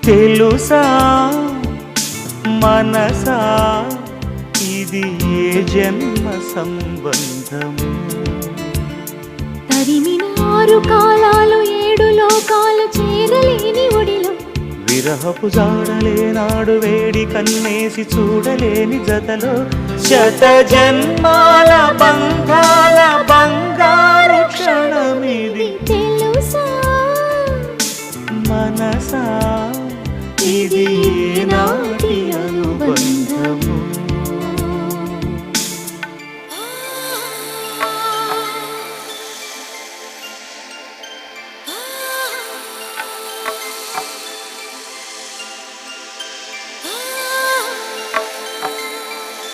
తెలుసా మనసా ఇది ఏ జన్మ సంబంధము తరిమిన 6 కాలాలు 7 లోకాలు చేరలేని ఒడిలో విరహపు జాడలేనాడు వేడి కన్నేసి చూడలేని జతలో శత జన్మాల బంధాల బంగారు క్షణమిది తెలుసా మనసా ఇది